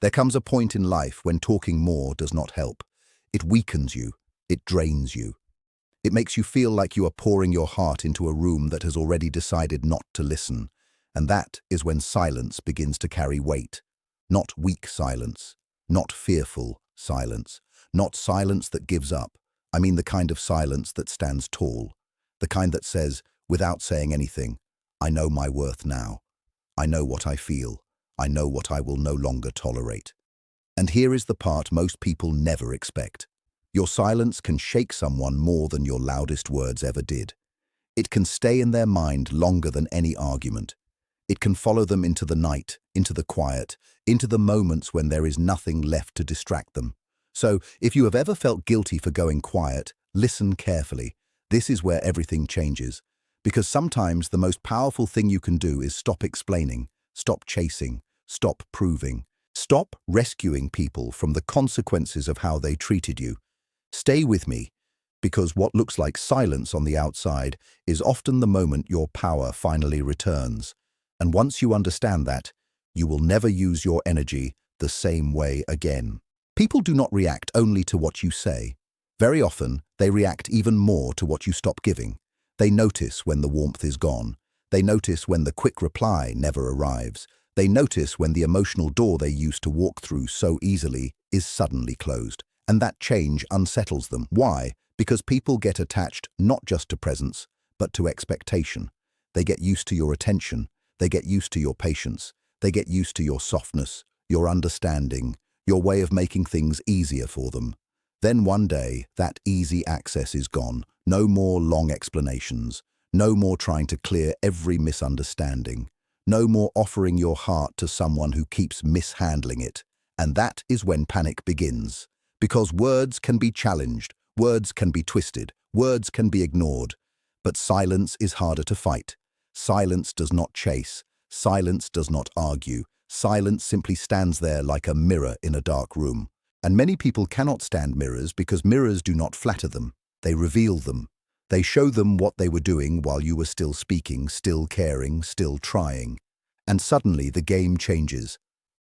There comes a point in life when talking more does not help. It weakens you. It drains you. It makes you feel like you are pouring your heart into a room that has already decided not to listen. And that is when silence begins to carry weight. Not weak silence, not fearful silence, not silence that gives up. I mean the kind of silence that stands tall, the kind that says, without saying anything, I know my worth now. I know what I feel. I know what I will no longer tolerate. And here is the part most people never expect. Your silence can shake someone more than your loudest words ever did. It can stay in their mind longer than any argument. It can follow them into the night, into the quiet, into the moments when there is nothing left to distract them. So, if you have ever felt guilty for going quiet, listen carefully. This is where everything changes. Because sometimes the most powerful thing you can do is stop explaining, stop chasing, stop proving. Stop rescuing people from the consequences of how they treated you. Stay with me, because what looks like silence on the outside is often the moment your power finally returns. And once you understand that, you will never use your energy the same way again. People do not react only to what you say. Very often, they react even more to what you stop giving. They notice when the warmth is gone. They notice when the quick reply never arrives. They notice when the emotional door they used to walk through so easily is suddenly closed. And that change unsettles them. Why? Because people get attached not just to presence, but to expectation. They get used to your attention. They get used to your patience. They get used to your softness, your understanding, your way of making things easier for them. Then one day, that easy access is gone. No more long explanations. No more trying to clear every misunderstanding. No more offering your heart to someone who keeps mishandling it. And that is when panic begins. Because words can be challenged, words can be twisted, words can be ignored. But silence is harder to fight. Silence does not chase. Silence does not argue. Silence simply stands there like a mirror in a dark room. And many people cannot stand mirrors because mirrors do not flatter them. They reveal them. They show them what they were doing while you were still speaking, still caring, still trying. And suddenly the game changes.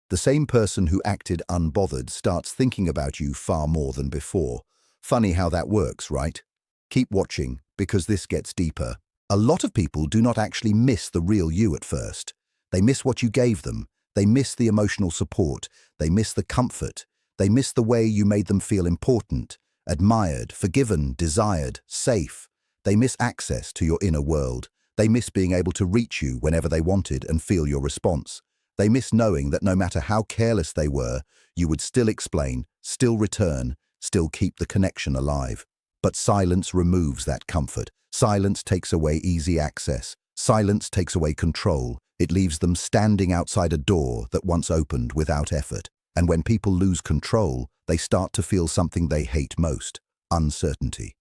The same person who acted unbothered starts thinking about you far more than before. Funny how that works, right? Keep watching, because this gets deeper. A lot of people do not actually miss the real you at first. They miss what you gave them. They miss the emotional support. They miss the comfort. They miss the way you made them feel important, admired, forgiven, desired, safe. They miss access to your inner world. They miss being able to reach you whenever they wanted and feel your response. They miss knowing that no matter how careless they were, you would still explain, still return, still keep the connection alive. But silence removes that comfort. Silence takes away easy access. Silence takes away control. It leaves them standing outside a door that once opened without effort. And when people lose control, they start to feel something they hate most: uncertainty.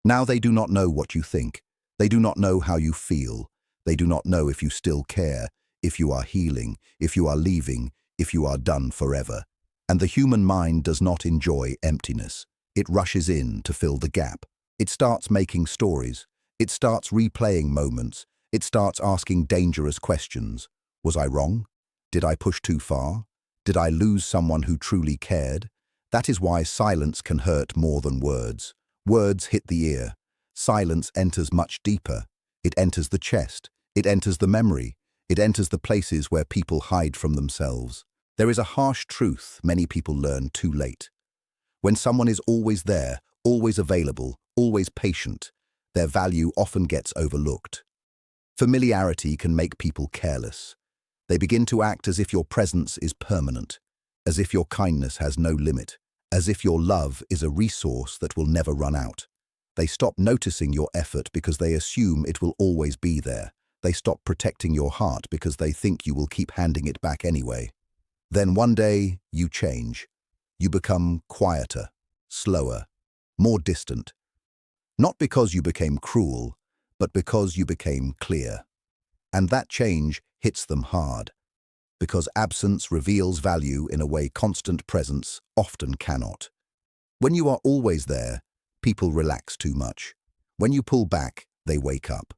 Now they do not know what you think. They do not know how you feel. They do not know if you still care, if you are healing, if you are leaving, if you are done forever. And the human mind does not enjoy emptiness. It rushes in to fill the gap. It starts making stories. It starts replaying moments. It starts asking dangerous questions. Was I wrong? Did I push too far? Did I lose someone who truly cared? That is why silence can hurt more than words. Words hit the ear. Silence enters much deeper. It enters the chest. It enters the memory. It enters the places where people hide from themselves. There is a harsh truth many people learn too late. When someone is always there, always available, always patient, their value often gets overlooked. Familiarity can make people careless. They begin to act as if your presence is permanent, as if your kindness has no limit, as if your love is a resource that will never run out. They stop noticing your effort because they assume it will always be there. They stop protecting your heart because they think you will keep handing it back anyway. Then one day, you change. You become quieter, slower, more distant. Not because you became cruel, but because you became clear. And that change hits them hard, because absence reveals value in a way constant presence often cannot. When you are always there, people relax too much. When you pull back, they wake up.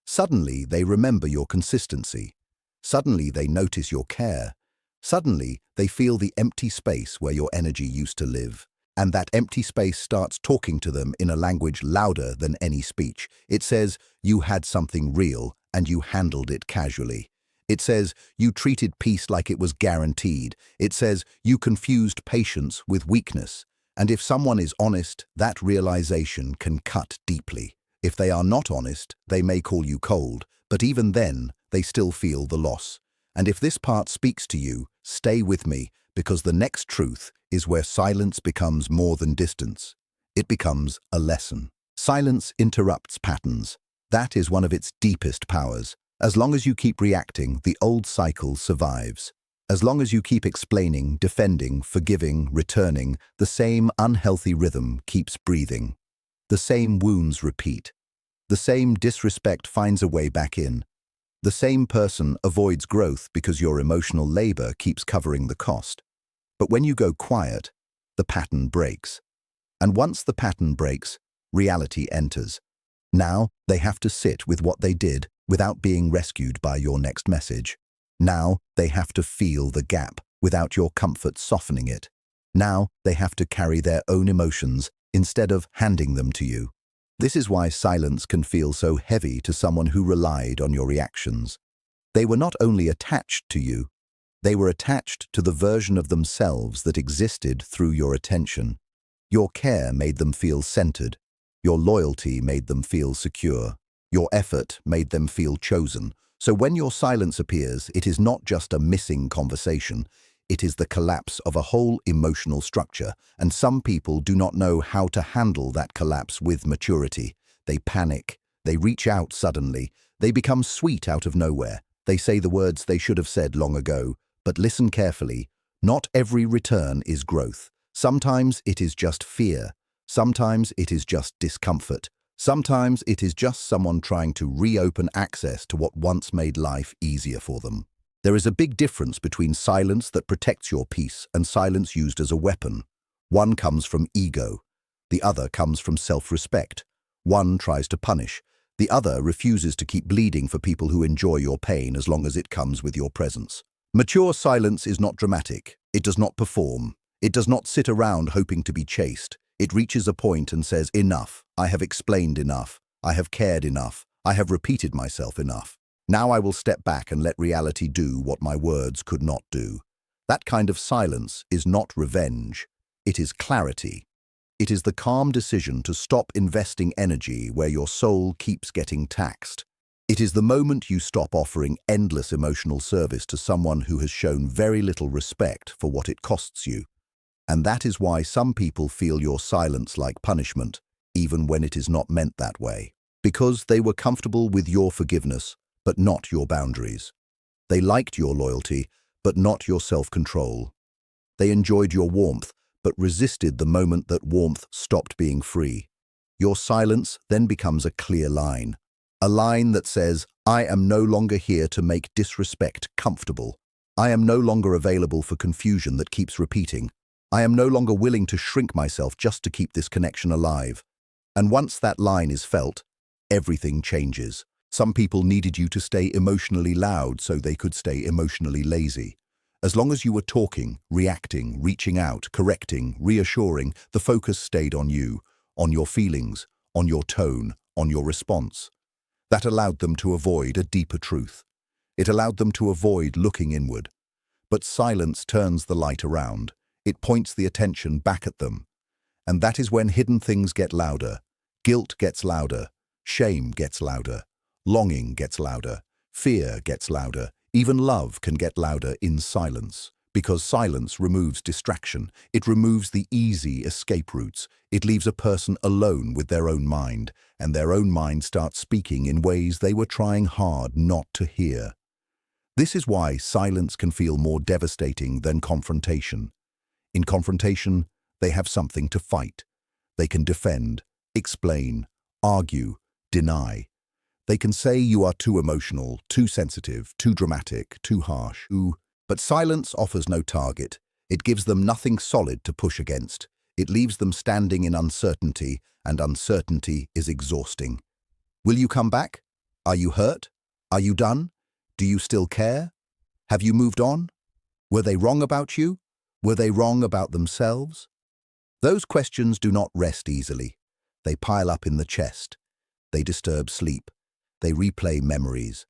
Suddenly, they remember your consistency. Suddenly, they notice your care. Suddenly, they feel the empty space where your energy used to live. And that empty space starts talking to them in a language louder than any speech. It says, you had something real and you handled it casually. It says, you treated peace like it was guaranteed. It says, you confused patience with weakness. And if someone is honest, that realization can cut deeply. If they are not honest, they may call you cold, but even then, they still feel the loss. And if this part speaks to you, stay with me, because the next truth is where silence becomes more than distance. It becomes a lesson. Silence interrupts patterns. That is one of its deepest powers. As long as you keep reacting, the old cycle survives. As long as you keep explaining, defending, forgiving, returning, the same unhealthy rhythm keeps breathing. The same wounds repeat. The same disrespect finds a way back in. The same person avoids growth because your emotional labor keeps covering the cost. But when you go quiet, the pattern breaks. And once the pattern breaks, reality enters. Now they have to sit with what they did without being rescued by your next message. Now they have to feel the gap without your comfort softening it. Now they have to carry their own emotions instead of handing them to you. This is why silence can feel so heavy to someone who relied on your reactions. They were not only attached to you, they were attached to the version of themselves that existed through your attention. Your care made them feel centered. Your loyalty made them feel secure. Your effort made them feel chosen. So when your silence appears, it is not just a missing conversation. It is the collapse of a whole emotional structure, and some people do not know how to handle that collapse with maturity. They panic. They reach out suddenly. They become sweet out of nowhere. They say the words they should have said long ago. But listen carefully. Not every return is growth. Sometimes it is just fear. Sometimes it is just discomfort. Sometimes it is just someone trying to reopen access to what once made life easier for them. There is a big difference between silence that protects your peace and silence used as a weapon. One comes from ego. The other comes from self-respect. One tries to punish. The other refuses to keep bleeding for people who enjoy your pain as long as it comes with your presence. Mature silence is not dramatic. It does not perform. It does not sit around hoping to be chased. It reaches a point and says, enough. I have explained enough. I have cared enough. I have repeated myself enough. Now I will step back and let reality do what my words could not do. That kind of silence is not revenge. It is clarity. It is the calm decision to stop investing energy where your soul keeps getting taxed. It is the moment you stop offering endless emotional service to someone who has shown very little respect for what it costs you. And that is why some people feel your silence like punishment, even when it is not meant that way. Because they were comfortable with your forgiveness, but not your boundaries. They liked your loyalty, but not your self-control. They enjoyed your warmth, but resisted the moment that warmth stopped being free. Your silence then becomes a clear line. A line that says, I am no longer here to make disrespect comfortable. I am no longer available for confusion that keeps repeating. I am no longer willing to shrink myself just to keep this connection alive. And once that line is felt, everything changes. Some people needed you to stay emotionally loud so they could stay emotionally lazy. As long as you were talking, reacting, reaching out, correcting, reassuring, the focus stayed on you, on your feelings, on your tone, on your response. That allowed them to avoid a deeper truth. It allowed them to avoid looking inward. But silence turns the light around. It points the attention back at them. And that is when hidden things get louder. Guilt gets louder. Shame gets louder. Longing gets louder. Fear gets louder. Even love can get louder in silence. Because silence removes distraction. It removes the easy escape routes. It leaves a person alone with their own mind, and their own mind starts speaking in ways they were trying hard not to hear. This is why silence can feel more devastating than confrontation. In confrontation, they have something to fight. They can defend, explain, argue, deny. They can say you are too emotional, too sensitive, too dramatic, too harsh. But silence offers no target. It gives them nothing solid to push against. It leaves them standing in uncertainty, and uncertainty is exhausting. Will you come back? Are you hurt? Are you done? Do you still care? Have you moved on? Were they wrong about you? Were they wrong about themselves? Those questions do not rest easily. They pile up in the chest. They disturb sleep. They replay memories.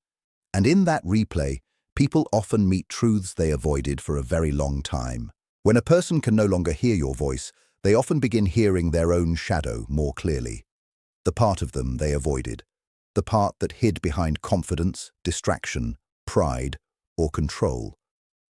And in that replay, people often meet truths they avoided for a very long time. When a person can no longer hear your voice, they often begin hearing their own shadow more clearly. The part of them they avoided. The part that hid behind confidence, distraction, pride, or control.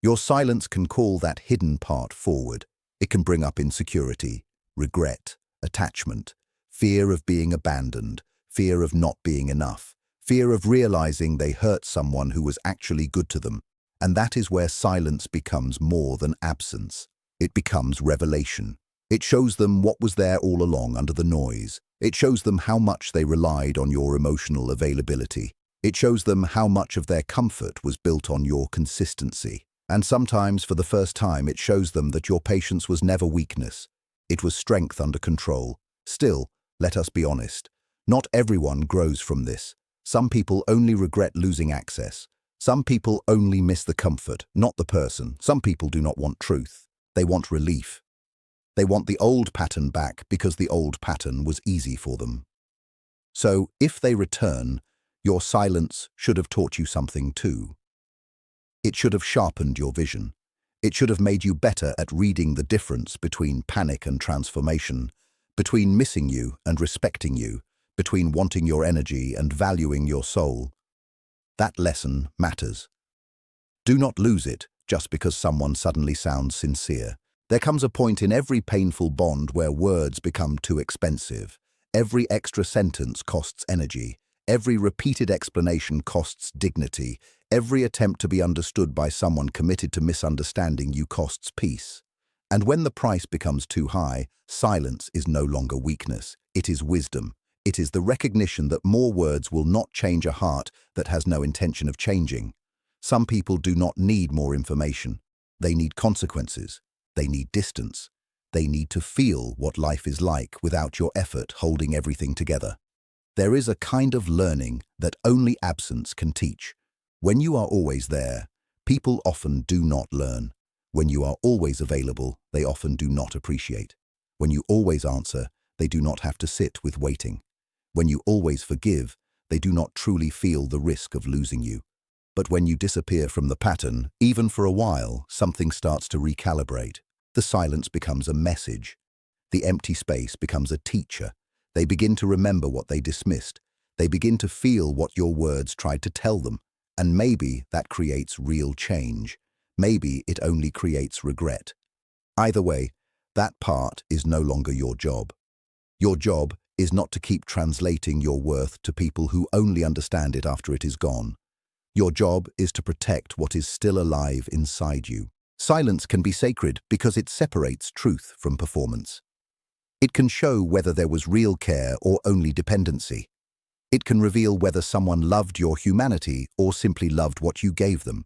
Your silence can call that hidden part forward. It can bring up insecurity, regret, attachment, fear of being abandoned, fear of not being enough, fear of realizing they hurt someone who was actually good to them. And that is where silence becomes more than absence. It becomes revelation. It shows them what was there all along under the noise. It shows them how much they relied on your emotional availability. It shows them how much of their comfort was built on your consistency. And sometimes, for the first time, it shows them that your patience was never weakness. It was strength under control. Still, let us be honest. Not everyone grows from this. Some people only regret losing access. Some people only miss the comfort, not the person. Some people do not want truth. They want relief. They want the old pattern back because the old pattern was easy for them. So, if they return, your silence should have taught you something too. It should have sharpened your vision. It should have made you better at reading the difference between panic and transformation, between missing you and respecting you, between wanting your energy and valuing your soul. That lesson matters. Do not lose it just because someone suddenly sounds sincere. There comes a point in every painful bond where words become too expensive. Every extra sentence costs energy. Every repeated explanation costs dignity. Every attempt to be understood by someone committed to misunderstanding you costs peace. And when the price becomes too high, silence is no longer weakness. It is wisdom. It is the recognition that more words will not change a heart that has no intention of changing. Some people do not need more information. They need consequences. They need distance. They need to feel what life is like without your effort holding everything together. There is a kind of learning that only absence can teach. When you are always there, people often do not learn. When you are always available, they often do not appreciate. When you always answer, they do not have to sit with waiting. When you always forgive, they do not truly feel the risk of losing you. But when you disappear from the pattern, even for a while, something starts to recalibrate. The silence becomes a message. The empty space becomes a teacher. They begin to remember what they dismissed. They begin to feel what your words tried to tell them. And maybe that creates real change. Maybe it only creates regret. Either way, that part is no longer your job. Your job is not to keep translating your worth to people who only understand it after it is gone. Your job is to protect what is still alive inside you. Silence can be sacred because it separates truth from performance. It can show whether there was real care or only dependency. It can reveal whether someone loved your humanity or simply loved what you gave them.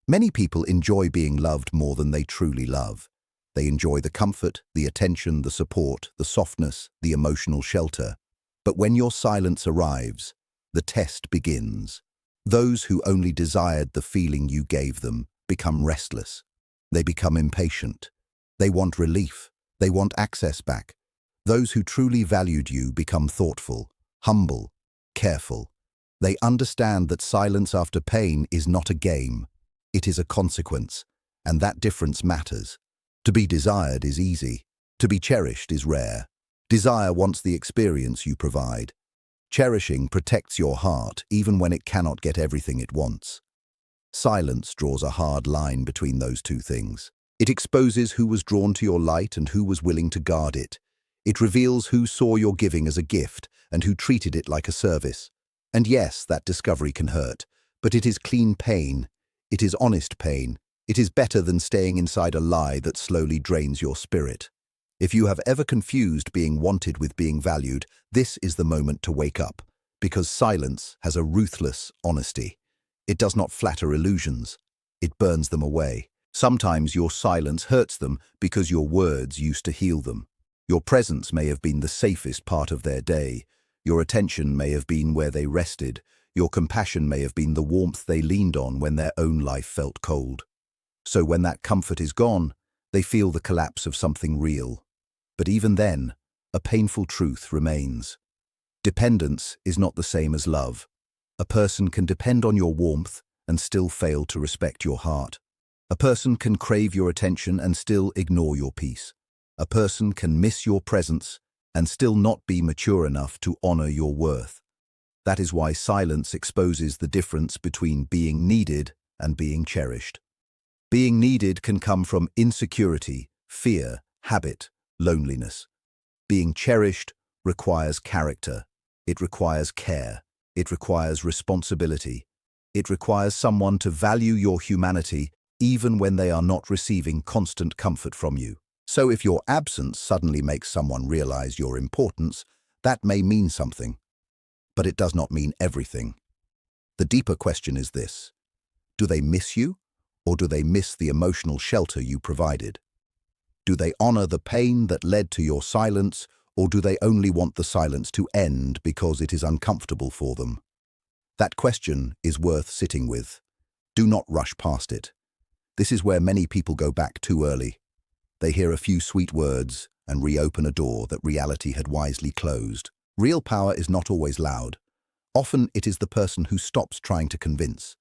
Many people enjoy being loved more than they truly love. They enjoy the comfort, the attention, the support, the softness, the emotional shelter. But when your silence arrives, the test begins. Those who only desired the feeling you gave them become restless. They become impatient. They want relief. They want access back. Those who truly valued you become thoughtful, humble, careful. They understand that silence after pain is not a game. It is a consequence, and that difference matters. To be desired is easy. To be cherished is rare. Desire wants the experience you provide. Cherishing protects your heart even when it cannot get everything it wants. Silence draws a hard line between those two things. It exposes who was drawn to your light and who was willing to guard it. It reveals who saw your giving as a gift and who treated it like a service. And yes, that discovery can hurt, but it is clean pain. It is honest pain. It is better than staying inside a lie that slowly drains your spirit. If you have ever confused being wanted with being valued, this is the moment to wake up, because silence has a ruthless honesty. It does not flatter illusions. It burns them away. Sometimes your silence hurts them because your words used to heal them. Your presence may have been the safest part of their day. Your attention may have been where they rested. Your compassion may have been the warmth they leaned on when their own life felt cold. So when that comfort is gone, they feel the collapse of something real. But even then, a painful truth remains. Dependence is not the same as love. A person can depend on your warmth and still fail to respect your heart. A person can crave your attention and still ignore your peace. A person can miss your presence and still not be mature enough to honor your worth. That is why silence exposes the difference between being needed and being cherished. Being needed can come from insecurity, fear, habit, loneliness. Being cherished requires character. It requires care. It requires responsibility. It requires someone to value your humanity even when they are not receiving constant comfort from you. So if your absence suddenly makes someone realize your importance, that may mean something. But it does not mean everything. The deeper question is this: do they miss you, or do they miss the emotional shelter you provided? Do they honor the pain that led to your silence, or do they only want the silence to end because it is uncomfortable for them? That question is worth sitting with. Do not rush past it. This is where many people go back too early. They hear a few sweet words and reopen a door that reality had wisely closed. Real power is not always loud. Often it is the person who stops trying to convince,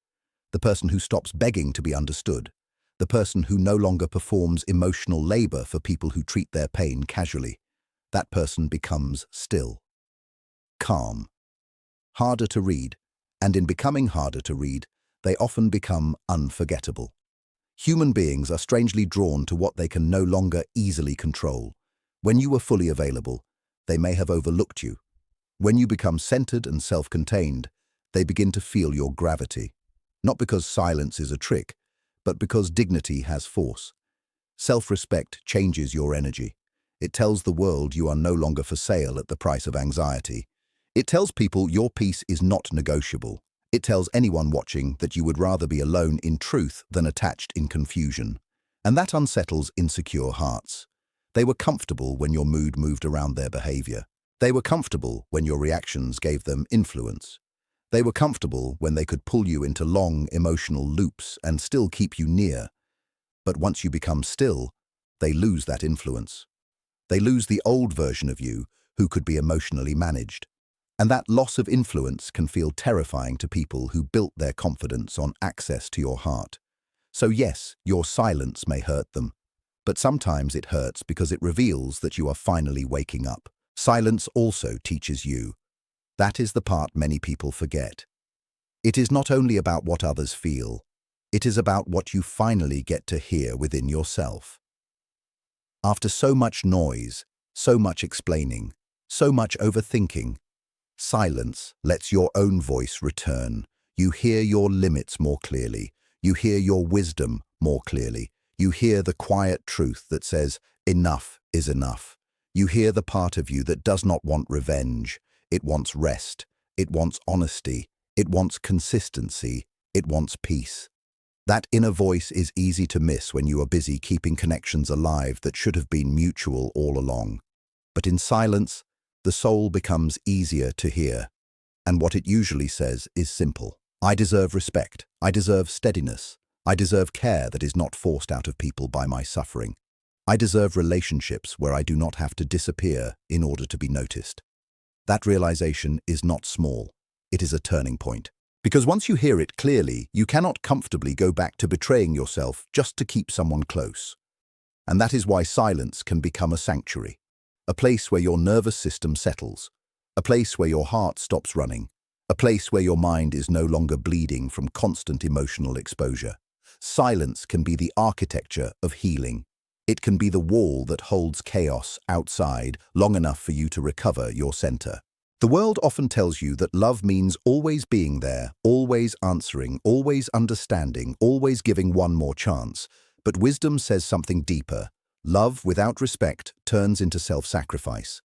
the person who stops begging to be understood, the person who no longer performs emotional labor for people who treat their pain casually. That person becomes still, calm, harder to read, and in becoming harder to read, they often become unforgettable. Human beings are strangely drawn to what they can no longer easily control. When you were fully available, they may have overlooked you. When you become centered and self-contained, they begin to feel your gravity. Not because silence is a trick, but because dignity has force. Self-respect changes your energy. It tells the world you are no longer for sale at the price of anxiety. It tells people your peace is not negotiable. It tells anyone watching that you would rather be alone in truth than attached in confusion. And that unsettles insecure hearts. They were comfortable when your mood moved around their behavior. They were comfortable when your reactions gave them influence. They were comfortable when they could pull you into long emotional loops and still keep you near. But once you become still, they lose that influence. They lose the old version of you who could be emotionally managed. And that loss of influence can feel terrifying to people who built their confidence on access to your heart. So yes, your silence may hurt them, but sometimes it hurts because it reveals that you are finally waking up. Silence also teaches you. That is the part many people forget. It is not only about what others feel, it is about what you finally get to hear within yourself. After so much noise, so much explaining, so much overthinking, silence lets your own voice return. You hear your limits more clearly. You hear your wisdom more clearly. You hear the quiet truth that says, enough is enough. You hear the part of you that does not want revenge. It wants rest. It wants honesty. It wants consistency. It wants peace. That inner voice is easy to miss when you are busy keeping connections alive that should have been mutual all along. But in silence, the soul becomes easier to hear. And what it usually says is simple. I deserve respect. I deserve steadiness. I deserve care that is not forced out of people by my suffering. I deserve relationships where I do not have to disappear in order to be noticed. That realization is not small. It is a turning point. Because once you hear it clearly, you cannot comfortably go back to betraying yourself just to keep someone close. And that is why silence can become a sanctuary. A place where your nervous system settles. A place where your heart stops running. A place where your mind is no longer bleeding from constant emotional exposure. Silence can be the architecture of healing. It can be the wall that holds chaos outside long enough for you to recover your center. The world often tells you that love means always being there, always answering, always understanding, always giving one more chance. But wisdom says something deeper. Love without respect turns into self-sacrifice.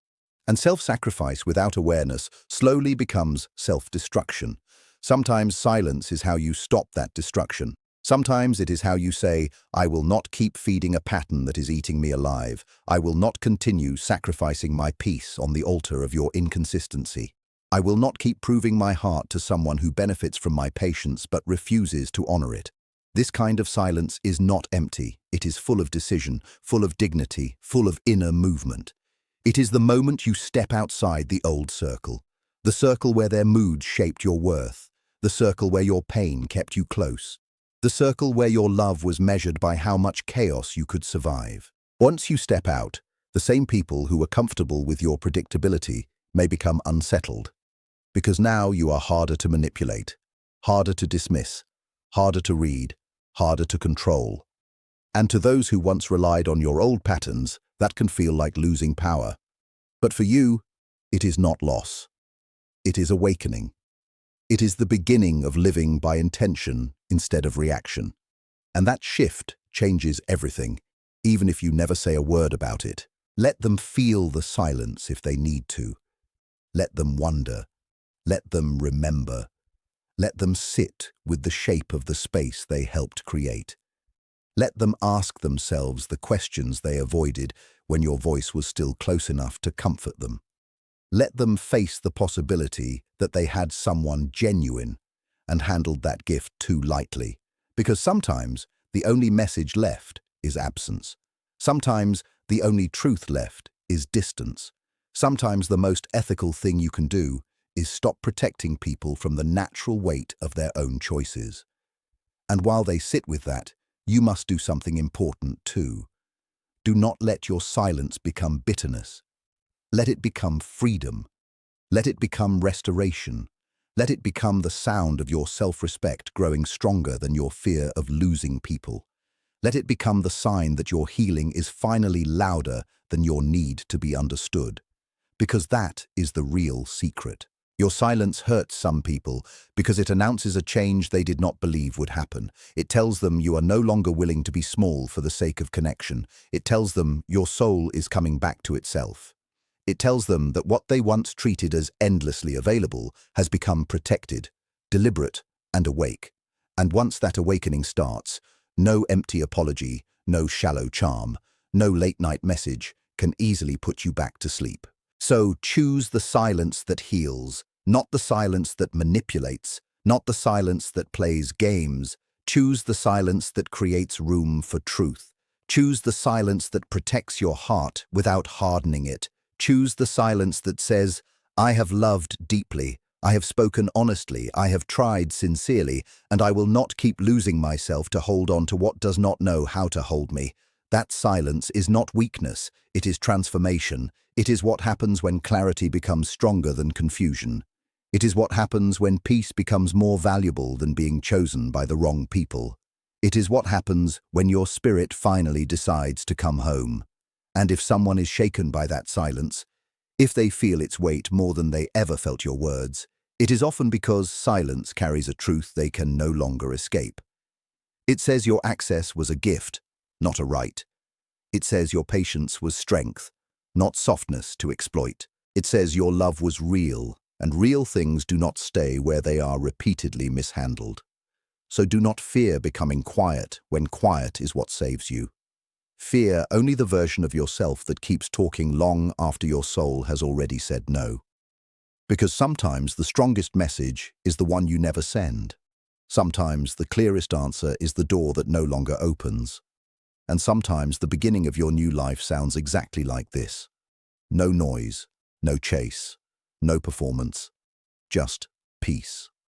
And self-sacrifice without awareness slowly becomes self-destruction. Sometimes silence is how you stop that destruction. Sometimes it is how you say, I will not keep feeding a pattern that is eating me alive. I will not continue sacrificing my peace on the altar of your inconsistency. I will not keep proving my heart to someone who benefits from my patience but refuses to honor it. This kind of silence is not empty. It is full of decision, full of dignity, full of inner movement. It is the moment you step outside the old circle, the circle where their moods shaped your worth, the circle where your pain kept you close, the circle where your love was measured by how much chaos you could survive. Once you step out, the same people who were comfortable with your predictability may become unsettled, because now you are harder to manipulate, harder to dismiss, harder to read, harder to control. And to those who once relied on your old patterns, that can feel like losing power. But for you, it is not loss. It is awakening. It is the beginning of living by intention instead of reaction. And that shift changes everything, even if you never say a word about it. Let them feel the silence if they need to. Let them wonder. Let them remember. Let them sit with the shape of the space they helped create. Let them ask themselves the questions they avoided when your voice was still close enough to comfort them. Let them face the possibility that they had someone genuine and handled that gift too lightly, because sometimes the only message left is absence. Sometimes the only truth left is distance. Sometimes the most ethical thing you can do is stop protecting people from the natural weight of their own choices. And while they sit with that, you must do something important too. Do not let your silence become bitterness. Let it become freedom. Let it become restoration. Let it become the sound of your self-respect growing stronger than your fear of losing people. Let it become the sign that your healing is finally louder than your need to be understood. Because that is the real secret. Your silence hurts some people because it announces a change they did not believe would happen. It tells them you are no longer willing to be small for the sake of connection. It tells them your soul is coming back to itself. It tells them that what they once treated as endlessly available has become protected, deliberate, and awake. And once that awakening starts, no empty apology, no shallow charm, no late-night message can easily put you back to sleep. So choose the silence that heals, not the silence that manipulates, not the silence that plays games. Choose the silence that creates room for truth. Choose the silence that protects your heart without hardening it. Choose the silence that says, I have loved deeply, I have spoken honestly, I have tried sincerely, and I will not keep losing myself to hold on to what does not know how to hold me. That silence is not weakness, it is transformation. It is what happens when clarity becomes stronger than confusion. It is what happens when peace becomes more valuable than being chosen by the wrong people. It is what happens when your spirit finally decides to come home. And if someone is shaken by that silence, if they feel its weight more than they ever felt your words, it is often because silence carries a truth they can no longer escape. It says your access was a gift, not a right. It says your patience was strength, not softness to exploit. It says your love was real, and real things do not stay where they are repeatedly mishandled. So do not fear becoming quiet when quiet is what saves you. Fear only the version of yourself that keeps talking long after your soul has already said no. Because sometimes the strongest message is the one you never send. Sometimes the clearest answer is the door that no longer opens. And sometimes the beginning of your new life sounds exactly like this. No noise, no chase, no performance, just peace.